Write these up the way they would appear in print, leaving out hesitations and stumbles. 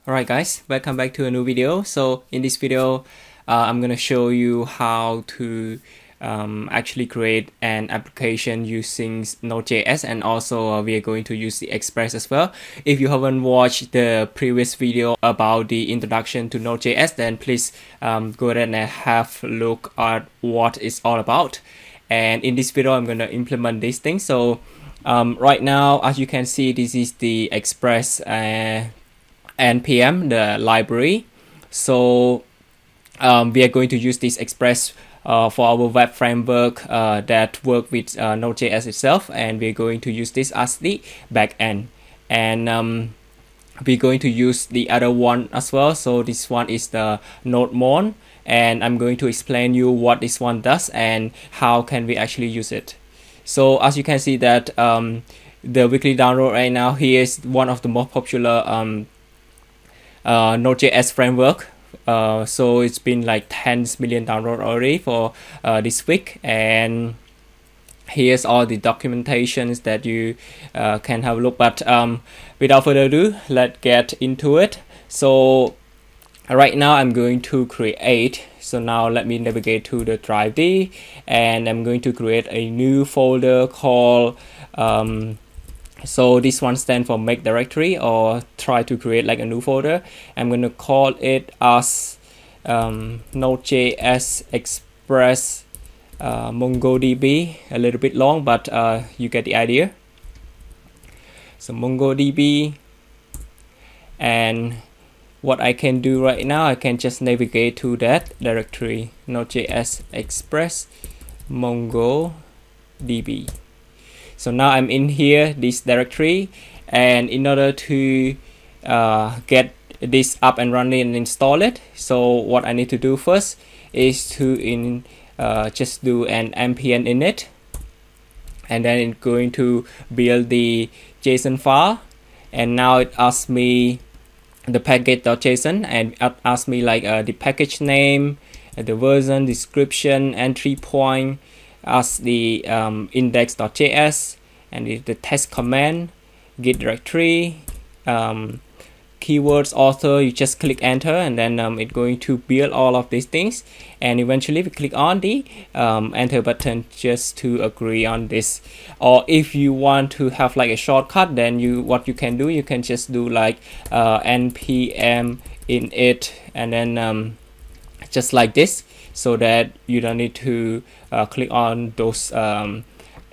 Alright guys, welcome back to a new video. So in this video, I'm gonna show you how to actually create an application using Node.js, and also we are going to use the Express as well. If you haven't watched the previous video about the introduction to Node.js, then please go ahead and have a look at what it's all about. And in this video, I'm gonna implement these things. So right now, as you can see, this is the Express NPM, the library. So we are going to use this Express for our web framework that work with Node.js itself, and we're going to use this as the backend. And we're going to use the other one as well. So this one is the Nodemon, and I'm going to explain you what this one does and how can we actually use it. So as you can see that the weekly download right now, here is one of the most popular Node.js framework. So it's been like 10 million downloads already for this week, and here's all the documentations that you can have a look. But without further ado, let's get into it. So right now I'm going to create, so now let me navigate to the drive D, and I'm going to create a new folder called so this one stands for make directory, or try to create like a new folder. I'm going to call it as Node.js Express MongoDB, a little bit long, but you get the idea. So MongoDB, and what I can do right now, I can just navigate to that directory, Node.js Express MongoDB. So now I'm in here, this directory, and in order to get this up and running and install it, so what I need to do first is to just do an npm init, and then it's going to build the JSON file. And now it asks me the package.json, and it asks me like the package name, the version, description, entry point, as the index.js, and the test command, git directory, keywords, author. You just click enter, and then it's going to build all of these things, and eventually we click on the enter button just to agree on this. Or if you want to have like a shortcut, then what you can do, you can just do like npm init, and then just like this, so that you don't need to click on those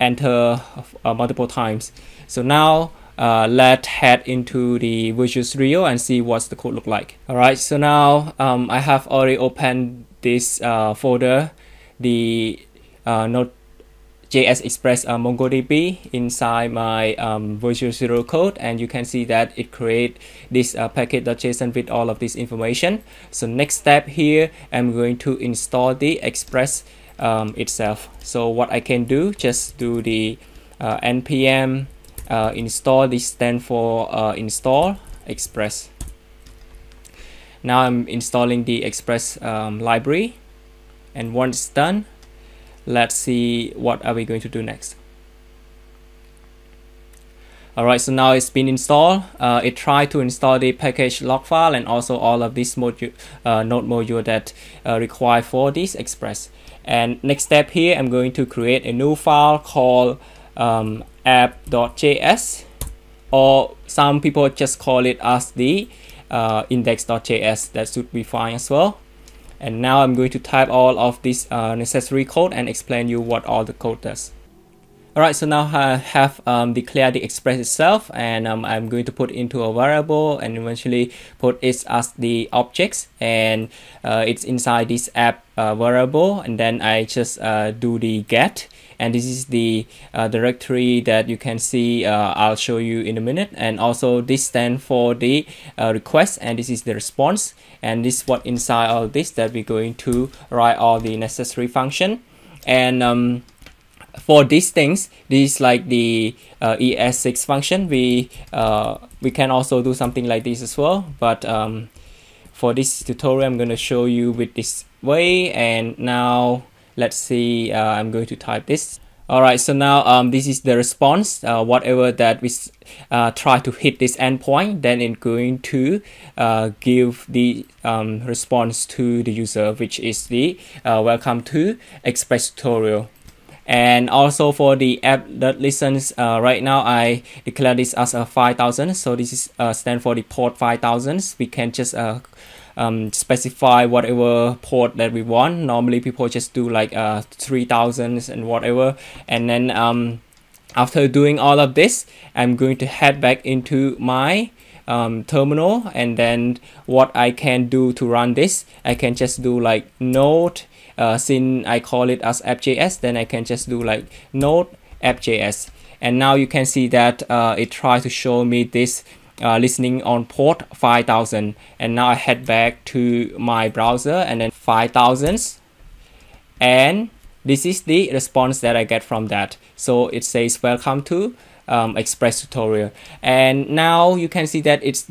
enter multiple times. So now let's head into the Visual Studio and see what's the code look like. Alright, so now I have already opened this folder, the Node.js Express MongoDB inside my Visual Studio code, and you can see that it create this package.json with all of this information. So next step here, I'm going to install the Express itself. So what I can do, just do the npm install. This stands for install Express. Now I'm installing the Express library, and once it's done, let's see what are we going to do next. Alright, so now it's been installed. It tried to install the package log file and also all of this module, node module that required for this Express. And next step here, I'm going to create a new file called app.js, or some people just call it as the index.js. That should be fine as well. And now I'm going to type all of this necessary code and explain you what all the code does. Alright, so now I have declared the Express itself, and I'm going to put into a variable and eventually put it as the objects, and it's inside this app variable, and then I just do the get, and this is the directory that you can see. I'll show you in a minute. And also this stands for the request, and this is the response, and this is what inside all this that we're going to write all the necessary function. And for these things, this is like the ES6 function. We can also do something like this as well, but for this tutorial I'm going to show you with this way. And now let's see, I'm going to type this. All right, so now this is the response. Whatever that we try to hit this endpoint, then it's going to give the response to the user, which is the welcome to Express tutorial. And also for the app that listens, right now I declare this as a 5000. So this is stand for the port 5000. We can just specify whatever port that we want. Normally people just do like 3000 and whatever. And then after doing all of this, I'm going to head back into my terminal, and then what I can do to run this, I can just do like node, since I call it as app.js, then I can just do like node app.js. And now you can see that it tries to show me this listening on port 5000. And now I head back to my browser and then 5000, and this is the response that I get from that. So it says welcome to Express tutorial. And now you can see that it's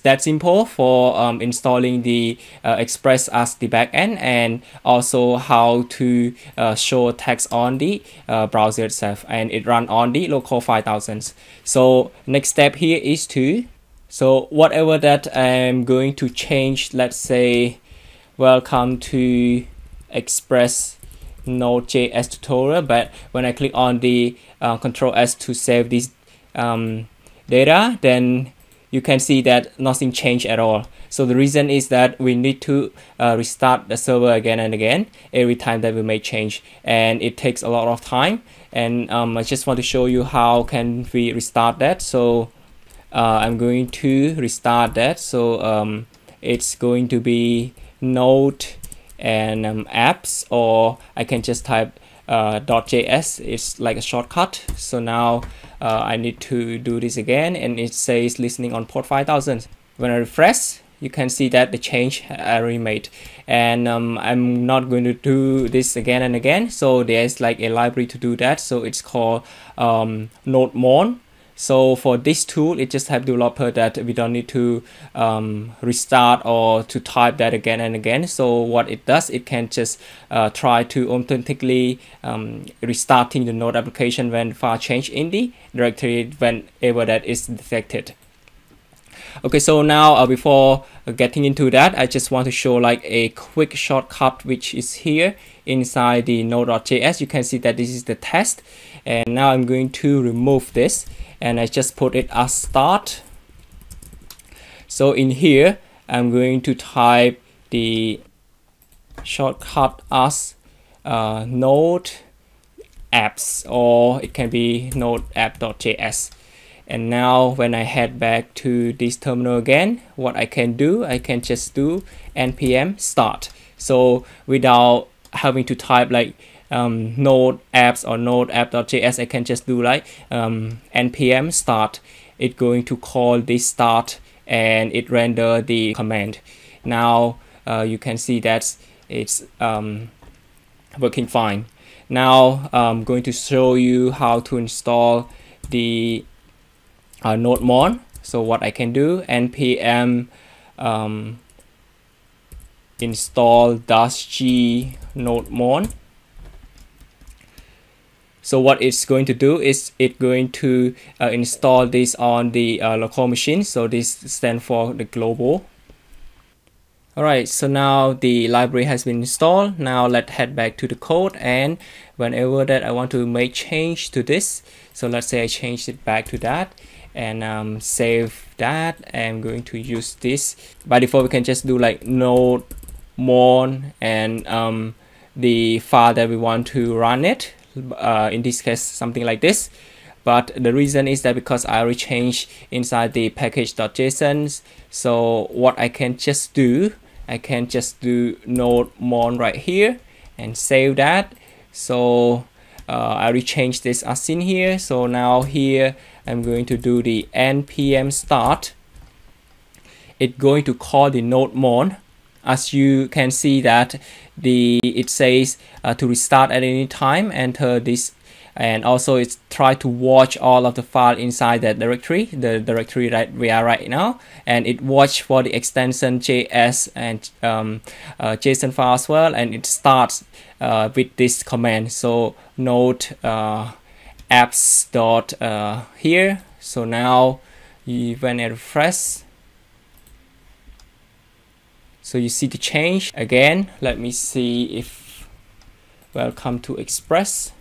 that simple for installing the Express as the backend, and also how to show text on the browser itself, and it run on the local 5000. So next step here is so whatever that I'm going to change, let's say welcome to Express Node.js tutorial, but when I click on the Control S to save this data, then you can see that nothing changed at all. So the reason is that we need to restart the server again and again every time that we make change, and it takes a lot of time. And I just want to show you how can we restart that. So I'm going to restart that. So it's going to be node and apps, or I can just type .js. It's like a shortcut. So now I need to do this again, and it says listening on port 5000. When I refresh, you can see that the change I already made. And I'm not going to do this again and again, so there's like a library to do that. So it's called Nodemon. So for this tool, it just have developer that we don't need to restart or to type that again and again. So what it does, it can just try to automatically restarting the Node application when file change in the directory whenever that is detected. Okay, so now before getting into that, I just want to show like a quick shortcut which is here inside the node.js. You can see that this is the test, and now I'm going to remove this, and I just put it as start. So in here, I'm going to type the shortcut as node apps, or it can be node app.js. And now when I head back to this terminal again, what I can do, I can just do NPM Start. So without having to type like node apps or node app.js, I can just do like NPM Start. It's going to call this start, and it render the command. Now you can see that it's working fine. Now I'm going to show you how to install the Nodemon. So what I can do, npm install -g Nodemon. So what it's going to do is it's going to install this on the local machine. So this stands for the global. Alright, so now the library has been installed. Now let's head back to the code, and whenever that I want to make change to this, so let's say I change it back to that, and save that. I'm going to use this. By default, we can just do like nodemon and the file that we want to run it. In this case, something like this. But the reason is that because I already changed inside the package.json, so what I can just do, I can just do nodemon right here and save that. So I already changed this as in here. So now here I'm going to do the NPM Start. It's going to call the Nodemon. As you can see that it says to restart at any time, enter this and also it's try to watch all of the file inside that directory, the directory that we are right now, and it watch for the extension JS and JSON file as well, and it starts with this command. So node apps dot here. So now when I refresh, so you see the change again. Let me see if welcome to Express.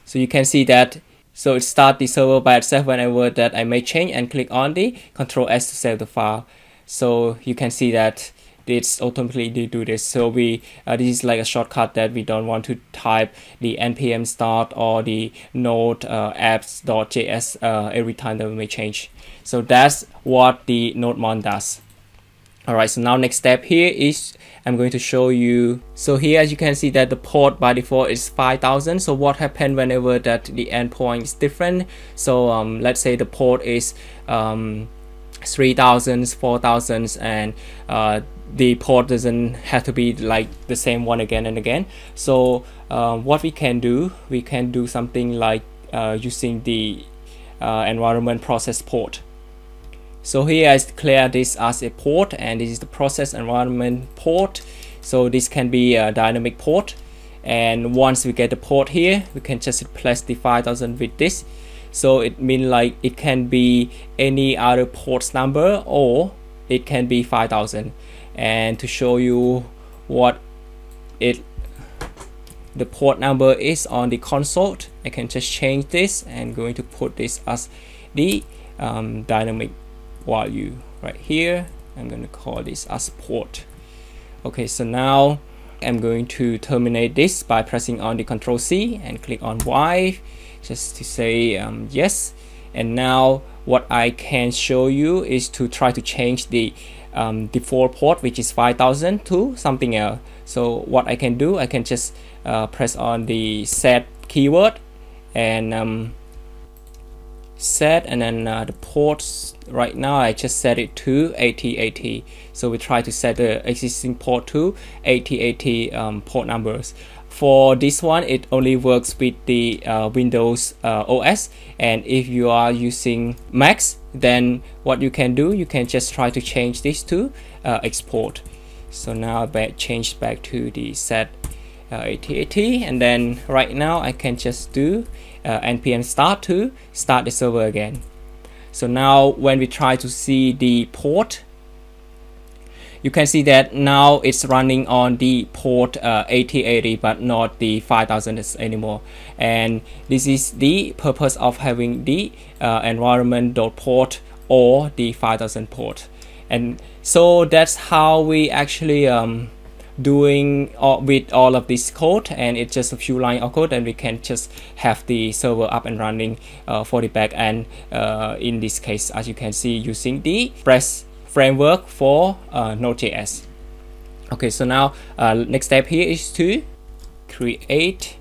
So you can see that, so it starts the server by itself whenever that I make change and click on the Control S to save the file. So you can see that it's automatically do this. So we this is like a shortcut that we don't want to type the npm start or the node apps.js every time that we make change. So that's what the Nodemon does. Alright, so now next step here is I'm going to show you. So here, as you can see, that the port by default is 5000. So what happened whenever that the endpoint is different? So let's say the port is 3000, 4000, and the port doesn't have to be like the same one again and again. So what we can do something like using the environment process port. So here I declare this as a port, and this is the process environment port. So this can be a dynamic port, and once we get the port here, we can just replace the 5000 with this. So it means like it can be any other ports number, or it can be 5000. And to show you what the port number is on the console, I can just change this and going to put this as the dynamic value right here. I'm going to call this as port. Okay, so now I'm going to terminate this by pressing on the Control C and click on Y just to say yes. And now what I can show you is to try to change the default port, which is 5000, to something else. So what I can do, I can just press on the set keyword and set, and then the ports right now I just set it to 8080. So we try to set the existing port to 8080 port numbers. For this one, it only works with the Windows OS, and if you are using Macs, then what you can do, you can just try to change this to export. So now change back to the set 8080, and then right now I can just do npm start to start the server again. So now when we try to see the port, you can see that now it's running on the port 8080 but not the 5000 anymore. And this is the purpose of having the environment.port or the 5000 port. And so that's how we actually doing with all of this code, and it's just a few lines of code, and we can just have the server up and running for the back end in this case, as you can see, using the Express framework for Node.js. Okay, so now next step here is to create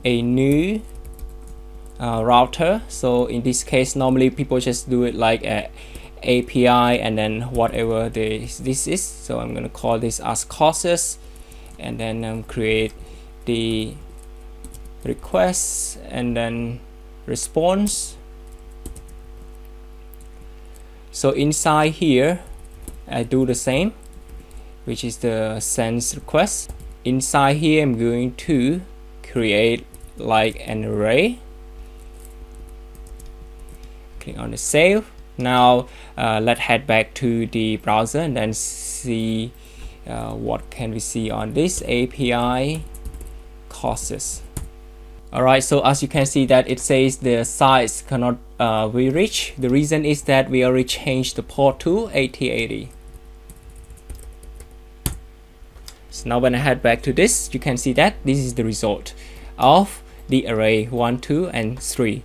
a new router. So in this case, normally people just do it like a API and then whatever this is. So I'm going to call this as courses, and then create the request and then response. So inside here I do the same, which is the sends request. Inside here I'm going to create like an array. Click on the save. Now let's head back to the browser and then see what can we see on this API courses. Alright, so as you can see that it says the size cannot be reached. The reason is that we already changed the port to 8080. So now when I head back to this, you can see that this is the result of the array 1, 2, and 3.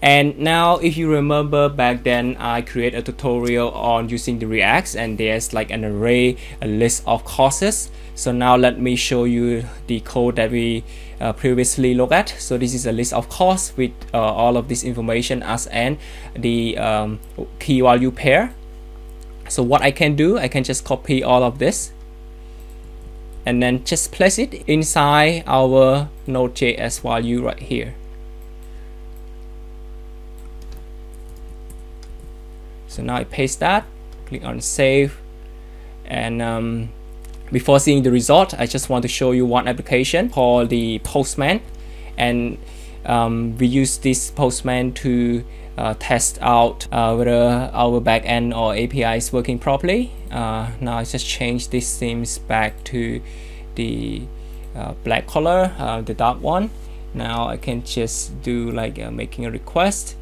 And now if you remember back then, I created a tutorial on using the React, and there's like an array, a list of courses. So now let me show you the code that we previously looked at. So this is a list of courses with all of this information as and the key value pair. So what I can do, I can just copy all of this and then just place it inside our Node.js value right here. So now I paste that, click on save, and before seeing the result, I just want to show you one application called the Postman, and we use this Postman to test out whether our backend or API is working properly. Now I just change these themes back to the black color, the dark one. Now I can just do like making a request.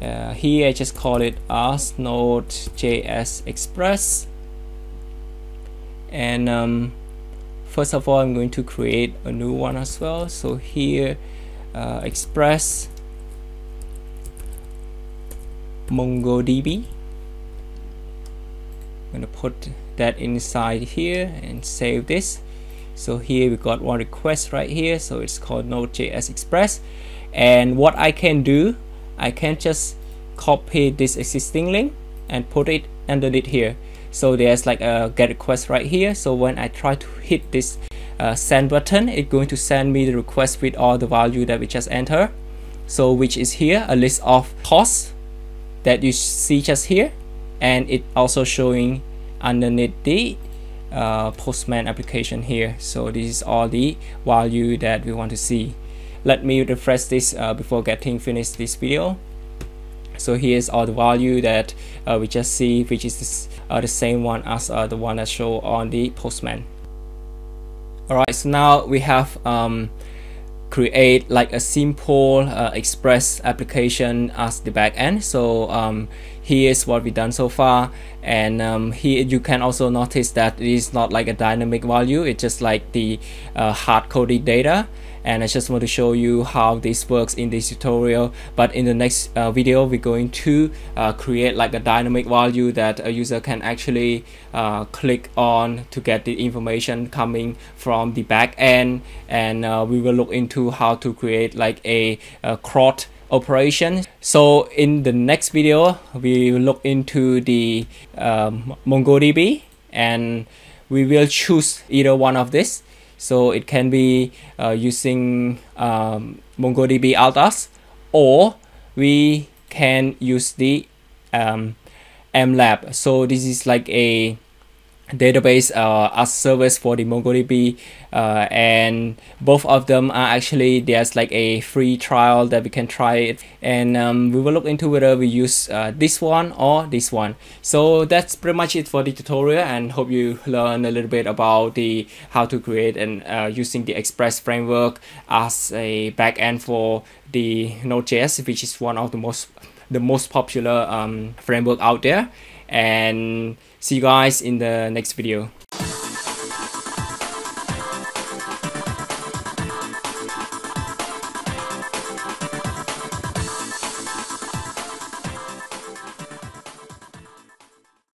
Here I just call it as Node.js Express, and first of all I'm going to create a new one as well. So here Express MongoDB. I'm gonna put that inside here and save this. So here we got one request right here, so it's called Node.js Express, and what I can do, I can just copy this existing link and put it underneath here. So there's like a get request right here, so when I try to hit this send button, it's going to send me the request with all the value that we just entered, so which is here a list of costs that you see just here, and it also showing underneath the Postman application here. So this is all the value that we want to see. Let me refresh this before getting finished this video. So here's all the value that we just see, which is the same one as the one that show on the Postman. Alright, so now we have create like a simple Express application as the backend. So here's what we've done so far, and here you can also notice that it is not like a dynamic value, it's just like the hard-coded data. And I just want to show you how this works in this tutorial, but in the next video we're going to create like a dynamic value that a user can actually click on to get the information coming from the back end, and we will look into how to create like a CRUD operation. So in the next video we will look into the MongoDB, and we will choose either one of this. So it can be using MongoDB Altas, or we can use the MLab. So this is like a database as service for the MongoDB, and both of them are actually, there's like a free trial that we can try it, and we will look into whether we use this one or this one. So that's pretty much it for the tutorial, and hope you learn a little bit about the how to create and using the Express framework as a backend for the Node.js, which is one of the most popular framework out there. And see you guys in the next video.